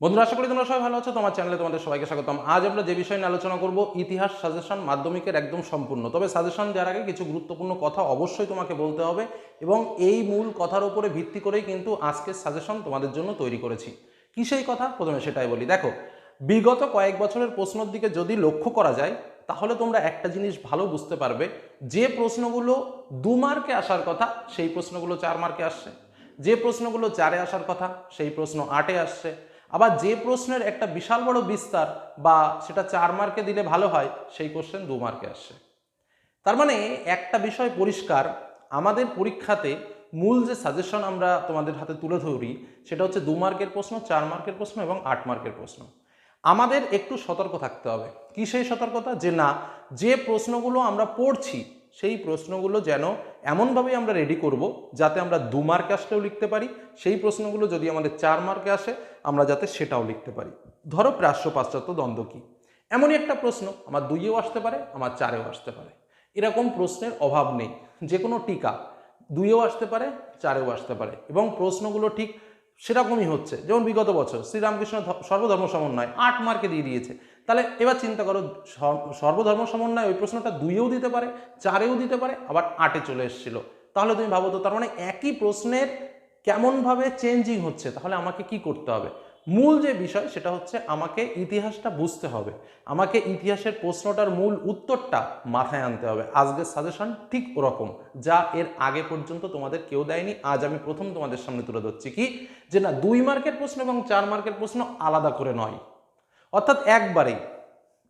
বন্ধুরা, আশা করি তোমরা সবাই ভালো আছো। তোমার চ্যানেলে তোমাদের সবাইকে স্বাগতম। আজ আমরা যে বিষয় নিয়ে আলোচনা করব, ইতিহাস সাজেশন মাধ্যমিকের একদম সম্পূর্ণ। তবে সাজেশন দেওয়ার আগে কিছু গুরুত্বপূর্ণ কথা অবশ্যই তোমাকে বলতে হবে, এবং এই মূল কথার উপরে ভিত্তি করেই কিন্তু আজকের সাজেশন তোমাদের জন্য তৈরি করেছি। কি সেই কথা, প্রথমে সেটাই বলি। দেখো, বিগত কয়েক বছরের প্রশ্নের দিকে যদি লক্ষ্য করা যায়, তাহলে তোমরা একটা জিনিস ভালো বুঝতে পারবে, যে প্রশ্নগুলো 2 মার্কে আসার কথা সেই প্রশ্নগুলো 4 মার্কে আসছে, যে প্রশ্নগুলো 4-এ আসার কথা সেই প্রশ্ন 8-এ আসছে, আবার যে প্রশ্নের একটা বিশাল বড় বিস্তার বা সেটা 4 মার্কে দিলে ভালো হয় সেই কোশ্চেন 2 মার্কে আসছে। তার মানে একটা বিষয় পরিষ্কার, আমাদের পরীক্ষাতে মূল যে সাজেশন আমরা তোমাদের হাতে তুলে ধরি সেটা হচ্ছে 2 মার্কের প্রশ্ন, 4 মার্কের প্রশ্ন এবং 8 মার্কের প্রশ্ন। আমাদের একটু সতর্ক থাকতে হবে। কি সেই সতর্কতা? যে না, যে প্রশ্নগুলো আমরা পড়ছি সেই প্রশ্নগুলো যেন এমনভাবেই আমরা রেডি করব যাতে আমরা 2 মার্কে আসলেও লিখতে পারি, সেই প্রশ্নগুলো যদি আমাদের 4 মার্কে আসে আমরা যাতে সেটাও লিখতে পারি। ধরো, প্রাচ্য পাশ্চাত্য দ্বন্দ্ব কি, এমনই একটা প্রশ্ন আমার 2-এও আসতে পারে, আমার 4-এও আসতে পারে। এরকম প্রশ্নের অভাব নেই। যে কোনো টিকা 2-এও আসতে পারে, 4-এও আসতে পারে, এবং প্রশ্নগুলো ঠিক সেরকমই হচ্ছে। যেমন বিগত বছর শ্রীরামকৃষ্ণ সর্বধর্ম সমন্বয় 8 মার্কে দিয়ে দিয়েছে। তাহলে এবার চিন্তা করো, সর্বধর্ম সমন্বয় ওই প্রশ্নটা 2-এও দিতে পারে, 4-এও দিতে পারে, আবার 8-এ চলে এসেছিল। তাহলে তুমি ভাবো তো, তার মানে একই প্রশ্নের কেমনভাবে চেঞ্জিং হচ্ছে। তাহলে আমাকে কি করতে হবে? মূল যে বিষয় সেটা হচ্ছে আমাকে ইতিহাসটা বুঝতে হবে, আমাকে ইতিহাসের প্রশ্নটার মূল উত্তরটা মাথায় আনতে হবে। আজকের সাজেশন ঠিক ওরকম, যা এর আগে পর্যন্ত তোমাদের কেউ দেয়নি। আজ আমি প্রথম তোমাদের সামনে তুলে ধরছি কি, যে না, 2 মার্কের প্রশ্ন এবং 4 মার্কের প্রশ্ন আলাদা করে নয়, অর্থাৎ একবারেই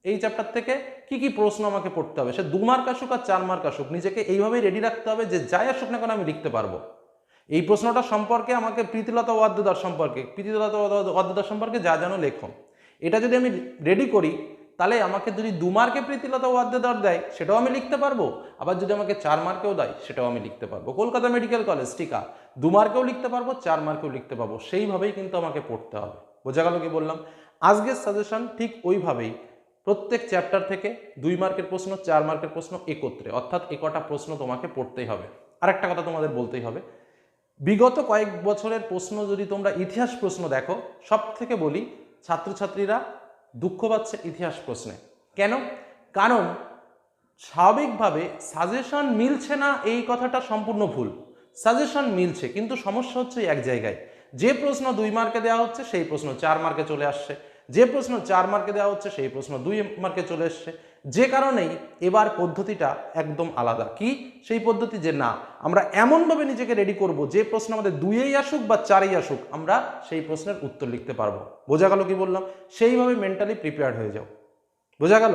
এই চ্যাপ্টার থেকে কি কি প্রশ্ন আমাকে পড়তে হবে, সে 2 মার্ক আসুক আর 4 মার্ক আসুক, নিজেকে এইভাবেই রেডি রাখতে হবে যে যাই আসুক না কেন আমি লিখতে পারবো। এই প্রশ্নটা সম্পর্কে আমাকে প্রীতিলতা ওয়াদ্দেদার সম্পর্কে যা জানো লেখো। এটা যদি আমি রেডি করি, তাহলে আমাকে যদি 2 মার্কে প্রীতিলতা ওয়াদ্দেদার দেয় সেটাও আমি লিখতে পারবো, আবার যদি আমাকে 4 মার্কেও দেয় সেটাও আমি লিখতে পারবো। কলকাতা মেডিকেল কলেজ টিকা 2 মার্কেও লিখতে পারবো, 4 মার্কেও লিখতে পারবো। সেইভাবেই কিন্তু আমাকে পড়তে হবে। বোঝা গেল কি বললাম? আজকের সাজেশন ঠিক ওইভাবেই, প্রত্যেক চ্যাপ্টার থেকে 2 মার্কের প্রশ্ন, 4 মার্কের প্রশ্ন একত্রে, অর্থাৎ একটা প্রশ্ন তোমাকে পড়তেই হবে। আর একটা কথা তোমাদের বলতেই হবে, বিগত কয়েক বছরের প্রশ্ন যদি তোমরা ইতিহাস প্রশ্ন দেখো, সব থেকে বলি ছাত্রছাত্রীরা দুঃখ পাচ্ছে ইতিহাস প্রশ্নে। কেন? কারণ স্বাভাবিকভাবে সাজেশন মিলছে না, এই কথাটা সম্পূর্ণ ভুল। সাজেশন মিলছে, কিন্তু সমস্যা হচ্ছে এক জায়গায়, যে প্রশ্ন 2 মার্কে দেওয়া হচ্ছে সেই প্রশ্ন 4 মার্কে চলে আসছে, যে প্রশ্ন 4 মার্কে দেওয়া হচ্ছে সেই প্রশ্ন 2 মার্কে চলে এসছে। যে কারণেই এবার পদ্ধতিটা একদম আলাদা। কি সেই পদ্ধতি? যে না, আমরা এমনভাবে নিজেকে রেডি করব যে প্রশ্ন আমাদের 2-এই আসুক বা 4-এই আসুক আমরা সেই প্রশ্নের উত্তর লিখতে পারবো। বোঝা গেল কি বললাম? সেইভাবে মেন্টালি প্রিপেয়ার্ড হয়ে যাও। বোঝা গেল?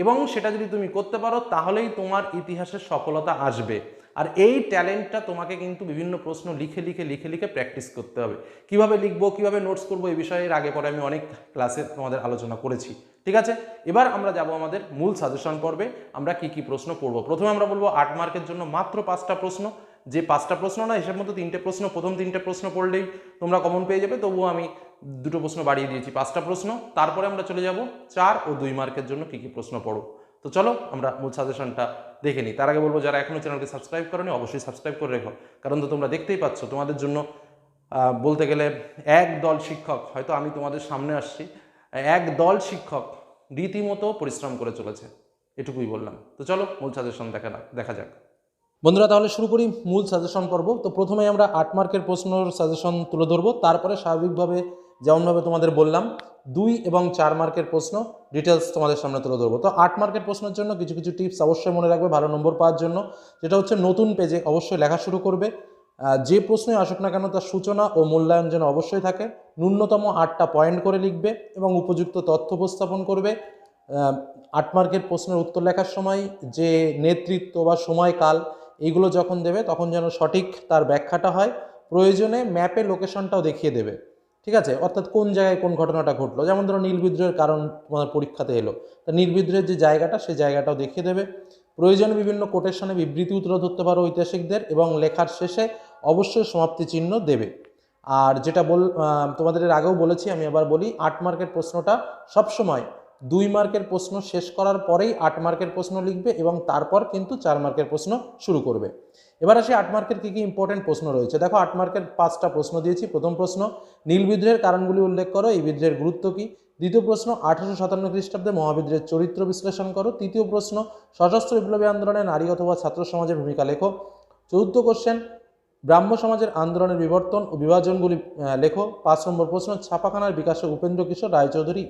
এবং সেটা যদি তুমি করতে পারো তাহলেই তোমার ইতিহাসের সফলতা আসবে। আর এই ট্যালেন্টটা তোমাকে কিন্তু বিভিন্ন প্রশ্ন লিখে লিখে লিখে লিখে প্র্যাকটিস করতে হবে। কিভাবে লিখবো, কিভাবে নোটস করবো, এই বিষয়ে এর আগে পরে আমি অনেক ক্লাসে তোমাদের আলোচনা করেছি। ঠিক আছে, এবার আমরা যাব আমাদের মূল সাজেশন পর্বে। আমরা কি কি প্রশ্ন পড়বো। প্রথমে আমরা বলবো 8 মার্কের জন্য মাত্র 5টা প্রশ্ন। যে 5টা প্রশ্ন না, হিসেব মতো 3টে প্রশ্ন, প্রথম 3টে প্রশ্ন পড়লেই তোমরা কমন পেয়ে যাবে। তবুও আমি 2টো প্রশ্ন বাড়িয়ে দিয়েছি, 5টা প্রশ্ন। তারপরে আমরা চলে যাব 4 ও 2 মার্কের জন্য কি কি প্রশ্ন পড়ো। তো চলো আমরা মূল সাজেশনটা দেখে নিই। তার আগে বলবো, যারা এখনো চ্যানেলকে সাবস্ক্রাইব করোনি অবশ্যই সাবস্ক্রাইব করে রেখো। কারণ তো তোমরা দেখতেই পাচ্ছ, তোমাদের জন্য বলতে গেলে এক দল শিক্ষক, হয়তো আমি তোমাদের সামনে আসছি, এক দল শিক্ষক রীতিমতো পরিশ্রম করে চলেছে। এটুকুই বললাম। তো চলো মূল সাজেশন দেখা যাক। বন্ধুরা, তাহলে শুরু করি মূল সাজেশন পর্ব। তো প্রথমে আমরা 8 মার্কের প্রশ্নের সাজেশন তুলে ধরবো, তারপরে স্বাভাবিকভাবে যেমনভাবে তোমাদের বললাম 2 এবং 4 মার্কের প্রশ্ন ডিটেলস তোমাদের সামনে তুলে ধরবো। তো 8 মার্কের প্রশ্নের জন্য কিছু কিছু টিপস অবশ্যই মনে রাখবে ভালো নম্বর পাওয়ার জন্য। যেটা হচ্ছে, নতুন পেজে অবশ্যই লেখা শুরু করবে। যে প্রশ্নই আসুক না কেন তার সূচনা ও মূল্যায়ন যেন অবশ্যই থাকে। ন্যূনতম 8টা পয়েন্ট করে লিখবে এবং উপযুক্ত তথ্য উপস্থাপন করবে। 8 মার্কের প্রশ্নের উত্তর লেখার সময় যে নেতৃত্ব বা সময়কাল এইগুলো যখন দেবে তখন যেন সঠিক তার ব্যাখ্যাটা হয়। প্রয়োজনে ম্যাপে লোকেশনটাও দেখিয়ে দেবে। ঠিক আছে, অর্থাৎ কোন জায়গায় কোন ঘটনাটা ঘটলো। যেমন ধরো, নীল বিদ্রোহের কারণ তোমার পরীক্ষাতে এলো, তা নীল বিদ্রোহের যে জায়গাটা সেই জায়গাটাও দেখিয়ে দেবে। প্রয়োজনে বিভিন্ন কোটেশনে বিবৃতি তুলে ধরতে পারো ঐতিহাসিকদের, এবং লেখার শেষে অবশ্যই সমাপ্তি চিহ্ন দেবে। আর যেটা তোমাদের এর আগেও বলেছি, আমি আবার বলি, 8 মার্কের প্রশ্নটা সবসময় 2 মার্কের প্রশ্ন শেষ করার পরেই 8 মার্কের প্রশ্ন লিখবে এবং তারপর কিন্তু 4 মার্কের প্রশ্ন শুরু করবে। এবার আসি 8 মার্কের কী কী ইম্পর্টেন্ট প্রশ্ন রয়েছে। দেখো 8 মার্কের 5টা প্রশ্ন দিয়েছি। প্রথম প্রশ্ন, নীল বিদ্রোহের কারণগুলি উল্লেখ করো, এই বিদ্রোহের গুরুত্ব কী। দ্বিতীয় প্রশ্ন, 1857 খ্রিস্টাব্দে মহাবিদ্রোহের চরিত্র বিশ্লেষণ করো। তৃতীয় প্রশ্ন, সশস্ত্র বিপ্লবী আন্দোলনে নারী অথবা ছাত্র সমাজের ভূমিকা লেখো। চতুর্থ কোশ্চেন, ব্রাহ্ম সমাজের আন্দোলনের বিবর্তন ও বিভাজনগুলি লেখো। 5 নম্বর প্রশ্ন, ছাপাখানার বিকাশে উপেন্দ্র কিশোর রায়চৌধুরী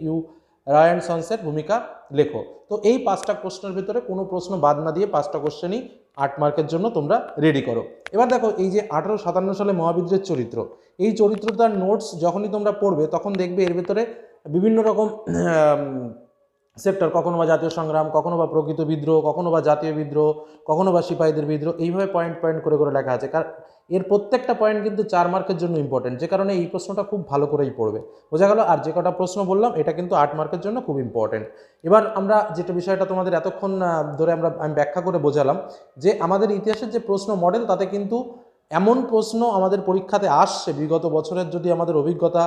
রায় অ্যান্ড সন্সের ভূমিকা লেখো। তো এই 5টা প্রশ্নের ভিতরে কোনো প্রশ্ন বাদ না দিয়ে 5টা কোশ্চেনই 8 মার্কের জন্য তোমরা রেডি করো। এবার দেখো, এই যে 1857 সালে মহাবিদ্রোহের চরিত্র, এই চরিত্রটার নোটস যখনই তোমরা পড়বে তখন দেখবে এর ভিতরে বিভিন্ন রকম সেক্টর, কখনো বা জাতীয় সংগ্রাম, কখনো বা প্রকৃত বিদ্রোহ, কখনো বা জাতীয় বিদ্রোহ, কখনো বা সিপাহীদের বিদ্রোহ, এইভাবে পয়েন্ট পয়েন্ট করে করে লেখা আছে। কারণ এর প্রত্যেকটা পয়েন্ট কিন্তু 4 মার্কের জন্য ইম্পর্টেন্ট, যে কারণে এই প্রশ্নটা খুব ভালো করেই পড়বে। বোঝা গেল? আর যে কটা প্রশ্ন বললাম এটা কিন্তু 8 মার্কের জন্য খুব ইম্পর্টেন্ট। এবার আমরা যেটা বিষয়টা তোমাদের এতক্ষণ ধরে আমি ব্যাখ্যা করে বোঝালাম যে আমাদের ইতিহাসের যে প্রশ্ন মডেল, তাতে কিন্তু এমন প্রশ্ন আমাদের পরীক্ষাতে আসছে বিগত বছরের যদি আমাদের অভিজ্ঞতা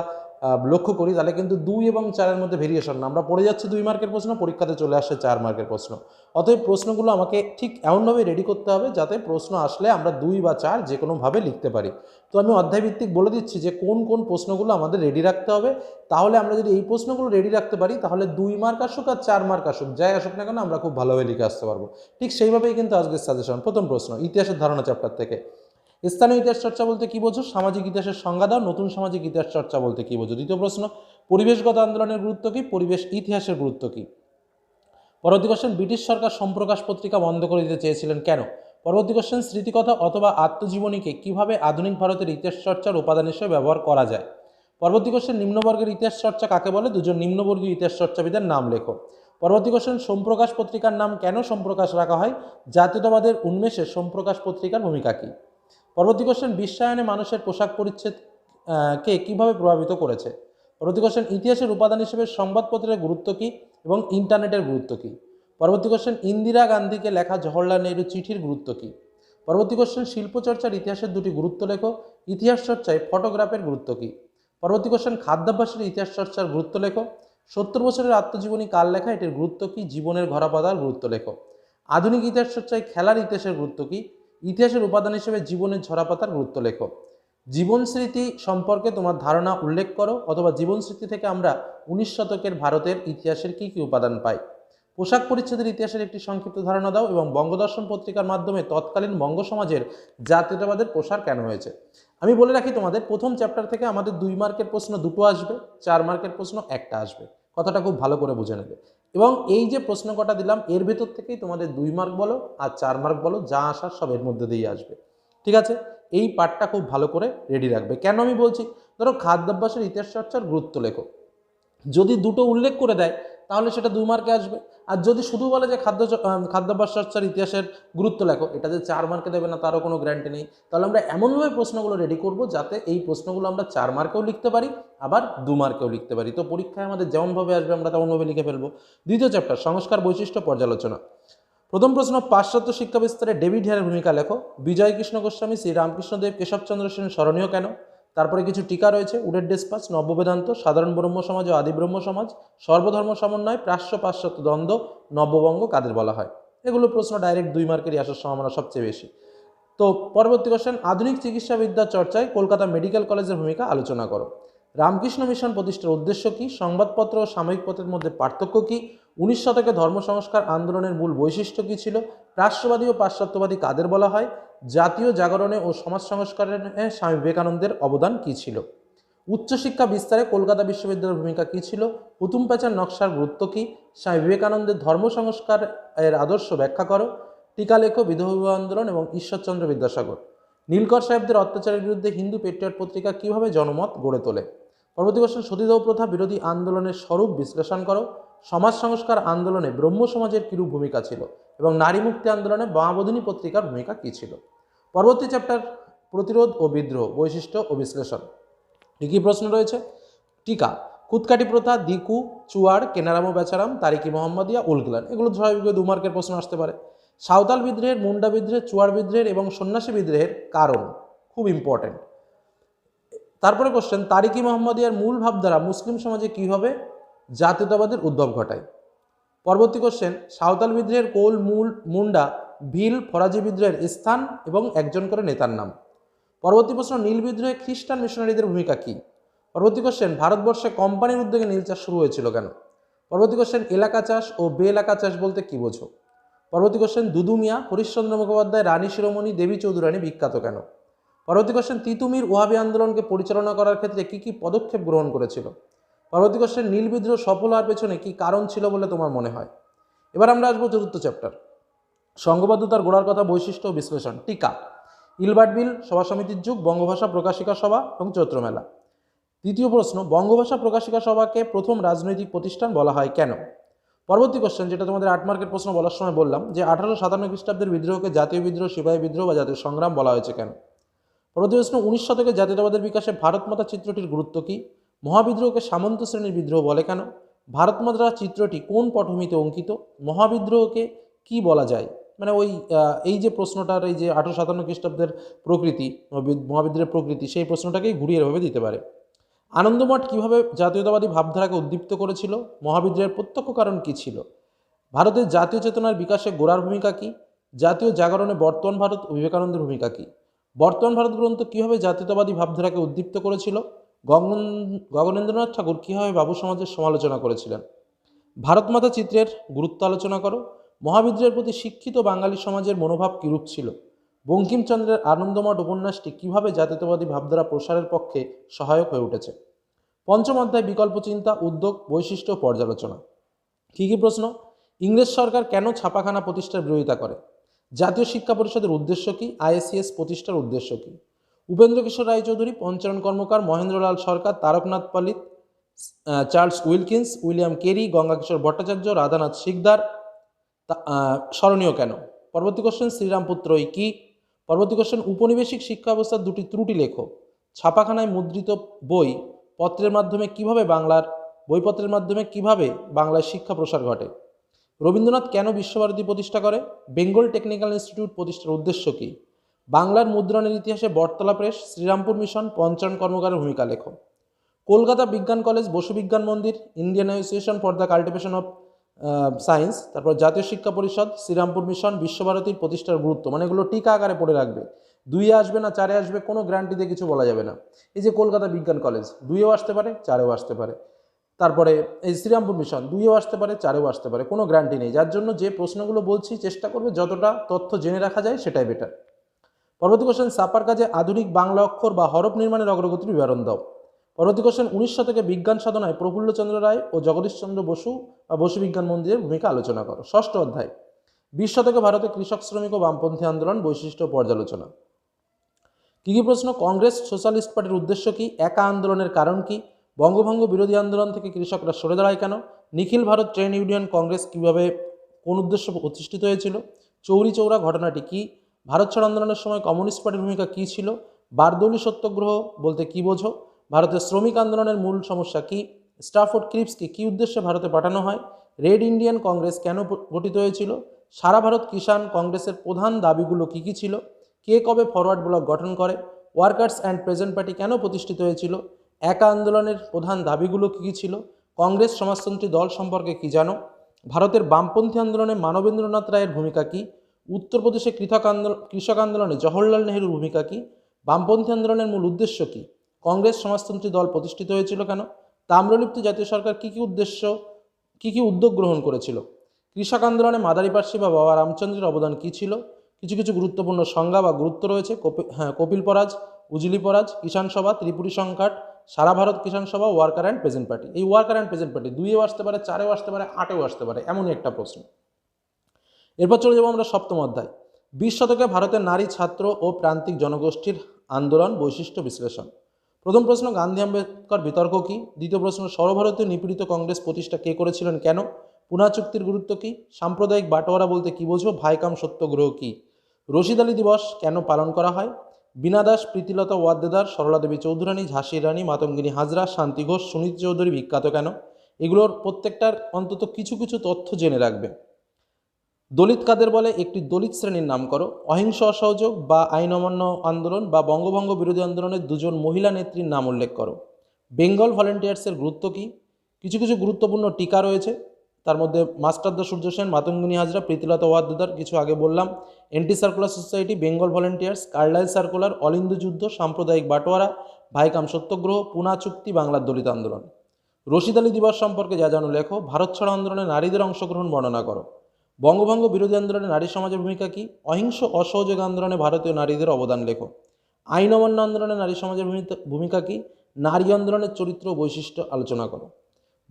লক্ষ্য করি, তাহলে কিন্তু 2 এবং 4-এর মধ্যে ভেরিয়েশন না। আমরা পড়ে যাচ্ছি 2 মার্কের প্রশ্ন, পরীক্ষাতে চলে আসছে 4 মার্কের প্রশ্ন। অতএব প্রশ্নগুলো আমাকে ঠিক এমনভাবে রেডি করতে হবে যাতে প্রশ্ন আসলে আমরা 2 বা 4 যে কোনোভাবে লিখতে পারি। তো আমি অধ্যায়ভিত্তিক বলে দিচ্ছি যে কোন কোন প্রশ্নগুলো আমাদের রেডি রাখতে হবে। তাহলে আমরা যদি এই প্রশ্নগুলো রেডি রাখতে পারি, তাহলে 2 মার্ক আসুক আর 4 মার্ক আসুক, যাই আসুক না কেন আমরা খুব ভালোভাবে লিখে আসতে পারবো। ঠিক সেইভাবেই কিন্তু আজকের সাজেশন। প্রথম প্রশ্ন, ইতিহাসের ধারণা চ্যাপ্টার থেকে। স্থানীয় ইতিহাস চর্চা বলতে কী বোঝো? সামাজিক ইতিহাসের সংজ্ঞা দাও। নতুন সামাজিক ইতিহাস চর্চা বলতে কী বোঝো? দ্বিতীয় প্রশ্ন, পরিবেশগত আন্দোলনের গুরুত্ব কী? পরিবেশ ইতিহাসের গুরুত্ব কী? পরবর্তী কোশ্চেন, ব্রিটিশ সরকার সম্প্রকাশ পত্রিকা বন্ধ করে দিতে চেয়েছিলেন কেন? পরবর্তী কোশ্চেন, স্মৃতিকথা অথবা আত্মজীবনীকে কিভাবে আধুনিক ভারতের ইতিহাস চর্চার উপাদান হিসেবে ব্যবহার করা যায়? পরবর্তী কোশ্চেন, নিম্নবর্গের ইতিহাস চর্চা কাকে বলে? 2জন নিম্নবর্গীয় ইতিহাস চর্চাবিদের নাম লেখো। পরবর্তী কোশ্চেন, সোমপ্রকাশ পত্রিকার নাম কেন সোমপ্রকাশ রাখা হয়? জাতীয়তাবাদের উন্মেষে সোমপ্রকাশ পত্রিকার ভূমিকা কী? পরবর্তী কোশ্চেন, বিশ্বায়নে মানুষের পোশাক পরিচ্ছদ কে কীভাবে প্রভাবিত করেছে? পরবর্তী কোশ্চেন, ইতিহাসের উপাদান হিসেবে সংবাদপত্রের গুরুত্ব কী এবং ইন্টারনেটের গুরুত্ব কী? পরবর্তী কোশ্চেন, ইন্দিরা গান্ধীকে লেখা জওহরলাল নেহরু চিঠির গুরুত্ব কী? পরবর্তী কোশ্চেন, শিল্পচর্চার ইতিহাসের 2টি গুরুত্ব লেখো। ইতিহাস চর্চায় ফটোগ্রাফের গুরুত্ব কী? পরবর্তী কোশ্চেন, খাদ্যাভ্যাসের ইতিহাস চর্চার গুরুত্ব লেখো। 70 বছরের আত্মজীবনী কার লেখা? এটির গুরুত্ব কী? জীবনের ঘোরাপাতার গুরুত্ব লেখো। আধুনিক ইতিহাস চর্চায় খেলার ইতিহাসের গুরুত্ব কী? ইতিহাসের উপাদান হিসেবে জীবনের ঝরাপাতার গুরুত্ব লেখো। জীবন স্মৃতি সম্পর্কে তোমার ধারণা উল্লেখ করো, অথবা জীবন স্মৃতি থেকে আমরা 19 শতকের ভারতের ইতিহাসের কী কী উপাদান পাই? পোশাক পরিচ্ছদের ইতিহাসের একটি সংক্ষিপ্ত ধারণা দাও এবং বঙ্গদর্শন পত্রিকার মাধ্যমে তৎকালীন বঙ্গ সমাজের জাতীয়তাবাদের প্রসার কেন হয়েছে? আমি বলে রাখি তোমাদের, প্রথম চ্যাপ্টার থেকে আমাদের 2 মার্কের প্রশ্ন 2টো আসবে, 4 মার্কের প্রশ্ন 1টা আসবে। কথাটা খুব ভালো করে বুঝে নেবে। এবং এই যে প্রশ্ন কটা দিলাম এর ভেতর থেকেই তোমাদের 2 মার্ক বলো আর 4 মার্ক বলো, যা আসার সব এর মধ্যে দিয়েই আসবে। ঠিক আছে? এই পার্টটা খুব ভালো করে রেডি রাখবে। কেন আমি বলছি? ধরো খাদ্যাভ্যাসের ইতিহাস চর্চার গুরুত্ব লেখো, যদি 2টো উল্লেখ করে দেয় তাহলে সেটা 2 মার্কে আসবে। আর যদি শুধু বলে যে খাদ্যাভ্যাস চর্চার ইতিহাসের গুরুত্ব লেখো, এটা যে 4 মার্কে দেবে না তারও কোনো গ্যারান্টি নেই। তাহলে আমরা এমনভাবে প্রশ্নগুলো রেডি করব যাতে এই প্রশ্নগুলো আমরা 4 মার্কেও লিখতে পারি, আবার 2 মার্কেও লিখতে পারি। তো পরীক্ষায় আমাদের যেমনভাবে আসবে আমরা তেমনভাবে লিখে ফেলবো। দ্বিতীয় চ্যাপ্টার, সংস্কার বৈশিষ্ট্য পর্যালোচনা। প্রথম প্রশ্ন, পাশ্চাত্য শিক্ষা বিস্তারে ডেভিড হেয়ারের ভূমিকা লেখো। বিজয় কৃষ্ণ গোস্বামী, শ্রী রামকৃষ্ণদেব, কেশবচন্দ্র সেন স্মরণীয় কেন? তারপরে কিছু টিকা রয়েছে, উডের ডেসপাস, নব্যবেদান্ত, সাধারণ ব্রহ্ম সমাজ ও আদি ব্রহ্ম সমাজ, সর্বধর্ম সমন্বয়, প্রাশ্য পাশ্চাত্য দ্বন্দ্ব, নব্যবঙ্গ কাদের বলা হয়? এগুলো প্রশ্ন ডাইরেক্ট 2 মার্কেরই আসার সম্ভাবনা সবচেয়ে বেশি। তো পরবর্তী কোশ্চেন, আধুনিক চিকিৎসাবিদ্যার চর্চায় কলকাতা মেডিকেল কলেজের ভূমিকা আলোচনা করো। রামকৃষ্ণ মিশন প্রতিষ্ঠার উদ্দেশ্য কী? সংবাদপত্র ও সাময়িক পত্রের মধ্যে পার্থক্য কী? 19 শতকে ধর্ম সংস্কার আন্দোলনের মূল বৈশিষ্ট্য কী ছিল? প্রাচ্যবাদী ও পাশ্চাত্যবাদী কাদের বলা হয়? জাতীয় জাগরণে ও সমাজ সংস্কারে স্বামী বিবেকানন্দের অবদান কী ছিল? উচ্চশিক্ষা বিস্তারে কলকাতা বিশ্ববিদ্যালয়ের ভূমিকা কী ছিল? হুতুম প্যাঁচার নকশার গুরুত্ব কী? স্বামী বিবেকানন্দের ধর্ম সংস্কারের আদর্শ ব্যাখ্যা করো। টিকা লেখো, বিধবা আন্দোলন এবং ঈশ্বরচন্দ্র বিদ্যাসাগর। নীলকর সাহেবদের অত্যাচারের বিরুদ্ধে হিন্দু পেট্রিয়ট পত্রিকা কীভাবে জনমত গড়ে তোলে? পরবর্তী কোশ্চেন, সতীদাহ প্রথা বিরোধী আন্দোলনের স্বরূপ বিশ্লেষণ করো। সমাজ সংস্কার আন্দোলনে ব্রহ্ম সমাজের কীরূপ ভূমিকা ছিল এবং নারী মুক্তি আন্দোলনে বামাবোধিনী পত্রিকার ভূমিকা কী ছিল? পরবর্তী চ্যাপ্টার, প্রতিরোধ ও বিদ্রোহ, বৈশিষ্ট্য ও বিশ্লেষণ। কী প্রশ্ন রয়েছে? টিকা, খুদকাটি প্রথা, দিকু, চুয়াড়, কেনারাম ও বেচারাম, তারিকি মোহাম্মদিয়া, উলগুলান, এগুলো স্বাভাবিকভাবে 2 মার্কের প্রশ্ন আসতে পারে। সাঁওতাল বিদ্রোহের, মুন্ডা বিদ্রোহের, চুয়াড় বিদ্রোহের এবং সন্ন্যাসী বিদ্রোহের কারণ, খুব ইম্পর্টেন্ট। তারপরে কোশ্চেন, তারিকি মোহাম্মদিয়ার মূল ভাবধারা মুসলিম সমাজে কীভাবে জাতীয়তাবাদের উদ্ভব ঘটায়? পরবর্তী কোশ্চেন, সাঁওতাল বিদ্রোহের কোল, মূল, মুন্ডা, ভিল, ফরাজি বিদ্রোহের স্থান এবং একজন করে নেতার নাম। পরবর্তী প্রশ্ন, নীল বিদ্রোহে খ্রিস্টান মিশনারিদের ভূমিকা কী? পরবর্তী কোশ্চেন, ভারতবর্ষে কোম্পানির উদ্যোগে নীল চাষ শুরু হয়েছিল কেন? পরবর্তী কোশ্চেন, এলাকা চাষ ও বে এলাকা চাষ বলতে কী বোঝো? পরবর্তী কোশ্চেন, দুদু মিয়া, হরিশ্চন্দ্র মুখোপাধ্যায়, রানী শিরোমণি, দেবী চৌধুরানী বিখ্যাত কেন? পরবর্তী কোশ্চেন, তিতুমির ওয়াহাবি আন্দোলনকে পরিচালনা করার ক্ষেত্রে কী কী পদক্ষেপ গ্রহণ করেছিল? পরবর্তী কোশ্চেন, নীল বিদ্রোহ সফল হওয়ার পেছনে কী কারণ ছিল বলে তোমার মনে হয়? এবার আমরা আসবো চতুর্থ চ্যাপ্টার, সংঘবদ্ধতার গোড়ার কথা, বৈশিষ্ট্য ও বিশ্লেষণ। টিকা, ইলবার্ট বিল, সভা সমিতির যুগ, বঙ্গভাষা প্রকাশিকা সভা এবং চৈত্র মেলা। তৃতীয় প্রশ্ন, বঙ্গভাষা প্রকাশিকা সভাকে প্রথম রাজনৈতিক প্রতিষ্ঠান বলা হয় কেন? পরবর্তী কোশ্চেন, যেটা তোমাদের 8 মার্কের প্রশ্ন বলার সময় বললাম, যে 1857 খ্রিস্টাব্দের বিদ্রোহকে জাতীয় বিদ্রোহ, সিপাহী বিদ্রোহ বা জাতীয় সংগ্রাম বলা হয়েছে কেন? পরবর্তী প্রশ্ন, 19 শতকে জাতীয়তাবাদের বিকাশে ভারতমাতা চিত্রটির গুরুত্ব কী? মহাবিদ্রোহকে সামন্ত শ্রেণীর বিদ্রোহ বলে কেন? ভারতমাতা চিত্রটি কোন পটভূমিতে অঙ্কিত? মহাবিদ্রোহকে কি বলা যায়? মানে ওই এই যে প্রশ্নটার, এই যে 1857 খ্রিস্টাব্দের প্রকৃতি, মহাবিদ্রোহের প্রকৃতি, সেই প্রশ্নটাকেই ঘুরিয়ে এভাবে দিতে পারে। আনন্দমঠ কীভাবে জাতীয়তাবাদী ভাবধারাকে উদ্দীপ্ত করেছিল? মহাবিদ্রোহের প্রত্যক্ষ কারণ কী ছিল? ভারতের জাতীয় চেতনার বিকাশে গোড়ার ভূমিকা কী? জাতীয় জাগরণে বর্তমান ভারত ও বিবেকানন্দের ভূমিকা কী? বর্তমান ভারত গ্রন্থ কীভাবে জাতীয়তাবাদী ভাবধারাকে উদ্দীপ্ত করেছিল? গগনেন্দ্রনাথ ঠাকুর কীভাবে বাবু সমাজের সমালোচনা করেছিলেন? ভারতমাতা চিত্রের গুরুত্ব আলোচনা করো। মহাবিদ্রোহের প্রতি শিক্ষিত বাঙালি সমাজের মনোভাব কীরূপ ছিল? বঙ্কিমচন্দ্রের আনন্দমঠ উপন্যাসটি কীভাবে জাতীয়তাবাদী ভাবধারা প্রসারের পক্ষে সহায়ক হয়ে উঠেছে? পঞ্চম অধ্যায়, বিকল্প চিন্তা, উদ্যোগ, বৈশিষ্ট্য ও পর্যালোচনা। কী কী প্রশ্ন? ইংরেজ সরকার কেন ছাপাখানা প্রতিষ্ঠার বিরোধিতা করে? জাতীয় শিক্ষা পরিষদের উদ্দেশ্য কী? আইএসসিএস প্রতিষ্ঠার উদ্দেশ্য কী? উপেন্দ্র কিশোর রায়চৌধুরী, পঞ্চানন কর্মকার, Mahendralal Sarkar, Taraknath Palit, Charles Wilkins, William Carey, Gangakishore Bhattacharya, Radhanath Sikdar স্মরণীয় কেন? পরবর্তী কোশ্চেন, শ্রীরামপুত্রই কি? পরবর্তী কোশ্চেন, উপনিবেশিক শিক্ষা ব্যবস্থার দুটি ত্রুটি লেখো। ছাপাখানায় মুদ্রিত বই পত্রের মাধ্যমে কিভাবে বইপত্রের মাধ্যমে কিভাবে বাংলায় শিক্ষা প্রসার ঘটে? রবীন্দ্রনাথ কেন বিশ্বভারতী প্রতিষ্ঠা করে? বেঙ্গল টেকনিক্যাল ইনস্টিটিউট প্রতিষ্ঠার উদ্দেশ্য কী? বাংলার মুদ্রণের ইতিহাসে বটতলা প্রেস, শ্রীরামপুর মিশন, পঞ্চানন কর্মকারের ভূমিকা লেখো। কলকাতা বিজ্ঞান কলেজ, বসু বিজ্ঞান মন্দির, Indian association for the cultivation of science, তারপর জাতীয় শিক্ষা পরিষদ, শ্রীরামপুর মিশন, বিশ্বভারতীর প্রতিষ্ঠার গুরুত্ব, মানে এগুলো টিকা আকারে পড়ে রাখবে। 2-এ আসবে না 4-এ আসবে, কোনো গ্যারান্টি দিয়ে কিছু বলা যাবে না। এই যে কলকাতা বিজ্ঞান কলেজ 2-এও আসতে পারে, 4-এও আসতে পারে। তারপরে এই শ্রীরামপুর মিশন 2-এও আসতে পারে, 4-এও আসতে পারে, কোনো গ্যারান্টি নেই। যার জন্য যে প্রশ্নগুলো বলছি চেষ্টা করবে যতটা তথ্য জেনে রাখা যায় সেটাই বেটার। পরবর্তী কোশ্চেন, ছাপার কাজে আধুনিক বাংলা অক্ষর বা হরফ নির্মাণের অগ্রগতির বিবরণ দাও। পরবর্তী কোশ্চেন, 19 শতকে বিজ্ঞান সাধনায় প্রফুল্লচন্দ্র রায় ও জগদীশচন্দ্র বসু বা বসু বিজ্ঞান মন্দিরের ভূমিকা আলোচনা করো। ষষ্ঠ অধ্যায়, 20 শতকে ভারতে কৃষক, শ্রমিক ও বামপন্থী আন্দোলন, বৈশিষ্ট্য ও পর্যালোচনা। কী কী প্রশ্ন? কংগ্রেস সোশ্যালিস্ট পার্টির উদ্দেশ্য কী? একা আন্দোলনের কারণ কী? বঙ্গভঙ্গ বিরোধী আন্দোলন থেকে কৃষকরা সরে দাঁড়ায় কেন? নিখিল ভারত ট্রেড ইউনিয়ন কংগ্রেস কীভাবে, কোন উদ্দেশ্য প্রতিষ্ঠিত হয়েছিল? চৌরি চৌরা ঘটনাটি কী? ভারত ছাড় আন্দোলনের সময় কমিউনিস্ট পার্টির ভূমিকা কী ছিল? বারদৌলি সত্যাগ্রহ বলতে কী বোঝো? ভারতের শ্রমিক আন্দোলনের মূল সমস্যা কী? স্টাফোর্ড ক্রিপসকে কী উদ্দেশ্যে ভারতে পাঠানো হয়? রেড ইন্ডিয়ান কংগ্রেস কেন গঠিত হয়েছিল? সারা ভারত কিষাণ কংগ্রেসের প্রধান দাবিগুলো কী কী ছিল? কে কবে ফরওয়ার্ড ব্লক গঠন করে? ওয়ার্কার্স অ্যান্ড প্রেজেন্ট পার্টি কেন প্রতিষ্ঠিত হয়েছিল? একা আন্দোলনের প্রধান দাবিগুলো কী কী ছিল? কংগ্রেস সমাজতন্ত্রী দল সম্পর্কে কী জানো? ভারতের বামপন্থী আন্দোলনে মানবেন্দ্রনাথ রায়ের ভূমিকা কী? উত্তরপ্রদেশে কৃষক আন্দোলনে জওহরলাল নেহরুর ভূমিকা কী? বামপন্থী আন্দোলনের মূল উদ্দেশ্য কী? কংগ্রেস সমাজতন্ত্রী দল প্রতিষ্ঠিত হয়েছিল কেন? তাম্রলিপ্ত জাতীয় সরকার কী কী উদ্যোগ গ্রহণ করেছিল? কৃষক আন্দোলনে মাদারি পার্সি বা বাবা রামচন্দ্রের অবদান কী ছিল? কিছু কিছু গুরুত্বপূর্ণ সংজ্ঞা বা গুরুত্ব রয়েছে। কপিল পরাজ, উজলি পরাজ, কিষাণ সভা, ত্রিপুরী সংঘাট, সারা ভারত কিষাণ সভা, ওয়ার্কার অ্যান্ড প্রেজেন্ট পার্টি। এই ওয়ার্কার অ্যান্ড প্রেজেন্ট পার্টি 2-এও আসতে পারে, 4-এও আসতে পারে, 8-এও আসতে পারে, এমনই একটা প্রশ্ন। এরপর চলে যাবো আমরা সপ্তম অধ্যায়, 20 শতকে ভারতের নারী, ছাত্র ও প্রান্তিক জনগোষ্ঠীর আন্দোলন, বৈশিষ্ট্য, বিশ্লেষণ। প্রথম প্রশ্ন, গান্ধী আম্বেদকর বিতর্ক কী? দ্বিতীয় প্রশ্ন, সর্বভারতীয় নিপীড়িত কংগ্রেস প্রতিষ্ঠা কে করেছিলেন, কেন? পুনা চুক্তির গুরুত্ব কী? সাম্প্রদায়িক বাটোয়ারা বলতে কী বোঝো? ভাইকাম সত্যাগ্রহ কী? রশিদ আলী দিবস কেন পালন করা হয়? বীণা দাস, প্রীতিলতা ওয়াদ্দেদার, সরলা দেবী চৌধুরানী, ঝাঁসির রানী, মাতঙ্গিনী হাজরা, শান্তি ঘোষ, সুনীতি চৌধুরী বিখ্যাত কেন? এগুলোর প্রত্যেকটার অন্তত কিছু কিছু তথ্য জেনে রাখবে। দলিত কাদের বলে? একটি দলিত শ্রেণীর নাম করো। অহিংস অসহযোগ বা আইন অমান্য আন্দোলন বা বঙ্গভঙ্গ বিরোধী আন্দোলনের 2জন মহিলা নেত্রীর নাম উল্লেখ করো। বেঙ্গল ভলেন্টিয়ার্সের গুরুত্ব কী? কিছু কিছু গুরুত্বপূর্ণ টিকা রয়েছে, তার মধ্যে মাস্টার দা সূর্য সেন, মাতঙ্গিনী হাজরা, প্রীতিলতা ওয়াদ্দেদার কিছু আগে বললাম, anti circular society, Bengal volunteers, Carlyle circular, all Hindu যুদ্ধ, সাম্প্রদায়িক বাটোয়ারা, ভাইকাম সত্যগ্রহ, পুনা চুক্তি, বাংলার দলিত আন্দোলন। রশিদ আলী দিবস সম্পর্কে যা জানো লেখো। ভারত ছাড়ো আন্দোলনে নারীদের অংশগ্রহণ বর্ণনা করো। বঙ্গভঙ্গ বিরোধী আন্দোলনে নারী সমাজের ভূমিকা কী? অহিংস অসহযোগ আন্দোলনে ভারতীয় নারীদের অবদান লেখো। আইন অমান্য আন্দোলনে নারী সমাজের ভূমিকা কী? নারী আন্দোলনের চরিত্র ও বৈশিষ্ট্য আলোচনা করো।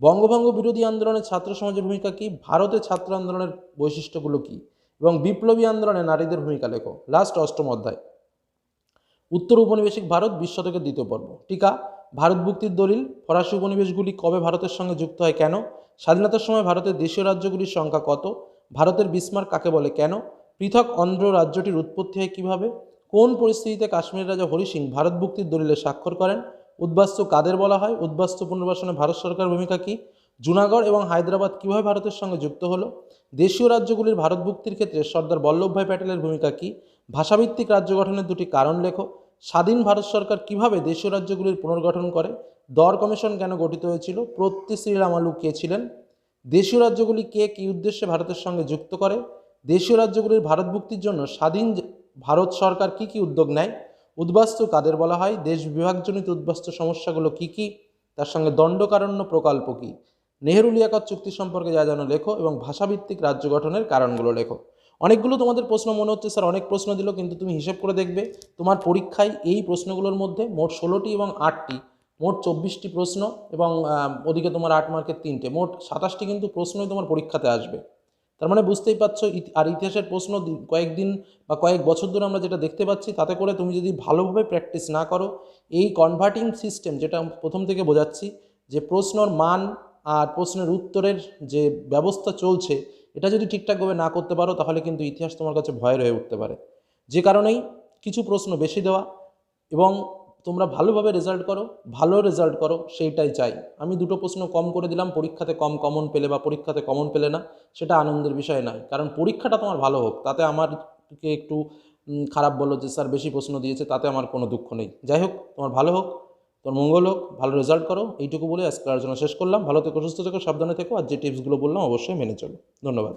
বঙ্গভঙ্গ বিরোধী আন্দোলনে ছাত্র সমাজের ভূমিকা কী? ভারতের ছাত্র আন্দোলনের বৈশিষ্ট্যগুলো কী? এবং বিপ্লবী আন্দোলনে নারীদের ভূমিকা লেখো। লাস্ট অষ্টম অধ্যায়, উত্তর উপনিবেশিক ভারত, 20 শতকের দ্বিতীয় পর্ব। টিকা, ভারত মুক্তির দলিল, ফরাসি উপনিবেশগুলি কবে ভারতের সঙ্গে যুক্ত হয়, কেন? স্বাধীনতার সময় ভারতের দেশীয় রাজ্যগুলির সংখ্যা কত? ভারতের বিস্মার্ক কাকে বলে, কেন? পৃথক অন্ধ্র রাজ্যটির উৎপত্তি হয় কীভাবে? কোন পরিস্থিতিতে কাশ্মীর রাজা হরি সিং ভারত মুক্তির দলিলে স্বাক্ষর করেন? উদ্বাস্তু কাদের বলা হয়? উদ্বাস্তু পুনর্বাসনে ভারত সরকারের ভূমিকা কী? জুনাগড় এবং হায়দ্রাবাদ কীভাবে ভারতের সঙ্গে যুক্ত হলো? দেশীয় রাজ্যগুলির ভারত মুক্তির ক্ষেত্রে সর্দার বল্লভভাই প্যাটেলের ভূমিকা কী? ভাষাভিত্তিক রাজ্য গঠনের দুটি কারণ লেখো। স্বাধীন ভারত সরকার কিভাবে দেশীয় রাজ্যগুলির পুনর্গঠন করে? দর কমিশন কেন গঠিত হয়েছিল? প্রত্যি শ্রীরামালু কে ছিলেন? দেশীয় রাজ্যগুলি কে কী উদ্দেশ্যে ভারতের সঙ্গে যুক্ত করে? দেশীয় রাজ্যগুলির ভারত মুক্তির জন্য স্বাধীন ভারত সরকার কী কী উদ্যোগ নেয়? উদ্বাস্তু কাদের বলা হয়? দেশ বিভাগজনিত উদ্বাস্তু সমস্যাগুলো কী কী? তার সঙ্গে দণ্ডকারণ্য প্রকল্প কী? নেহেরু লিয়াকত চুক্তি সম্পর্কে যা জানো লেখো এবং ভাষাভিত্তিক রাজ্য গঠনের কারণগুলো লেখো। অনেকগুলো তোমাদের প্রশ্ন মনে হচ্ছে স্যার অনেক প্রশ্ন দিল, কিন্তু তুমি হিসেব করে দেখবে তোমার পরীক্ষায় এই প্রশ্নগুলোর মধ্যে মোট 16টি এবং 8টি, মোট 24টি প্রশ্ন, এবং ওদিকে তোমার 8 মার্কের 3টে, মোট 27টি কিন্তু প্রশ্নই তোমার পরীক্ষাতে আসবে। তার মানে বুঝতেই পারছো। আর ইতিহাসের প্রশ্ন কয়েকদিন বা কয়েক বছর ধরে আমরা যেটা দেখতে পাচ্ছি, তাতে করে তুমি যদি ভালোভাবে প্র্যাকটিস না করো, এই কনভার্টিং সিস্টেম যেটা প্রথম থেকে বোঝাচ্ছি, যে প্রশ্নর মান আর প্রশ্নের উত্তরের যে ব্যবস্থা চলছে, এটা যদি ঠিকঠাকভাবে না করতে পারো, তাহলে কিন্তু ইতিহাস তোমার কাছে ভয়ের হয়ে উঠতে পারে। যে কারণেই কিছু প্রশ্ন বেশি দেওয়া এবং তোমরা ভালোভাবে রেজাল্ট করো সেইটাই চাই। আমি দুটো প্রশ্ন কম করে দিলাম, পরীক্ষাতে কম কমন পেলে বা পরীক্ষাতে কমন পেলে না, সেটা আনন্দের বিষয় নয়। কারণ পরীক্ষাটা তোমার ভালো হোক, তাতে আমারকে একটু খারাপ বলো যে স্যার বেশি প্রশ্ন দিয়েছে, তাতে আমার কোনো দুঃখ নেই। যাই হোক, তোমার ভালো হোক, তোমার মঙ্গল হোক, ভালো রেজাল্ট করো, এইটুকু বলে আজকের আলোচনা শেষ করলাম। ভালো থেকো, সুস্থ থেকো, সাবধানে থেকো, আর যে টিপসগুলো বললাম অবশ্যই মেনে চলো। ধন্যবাদ।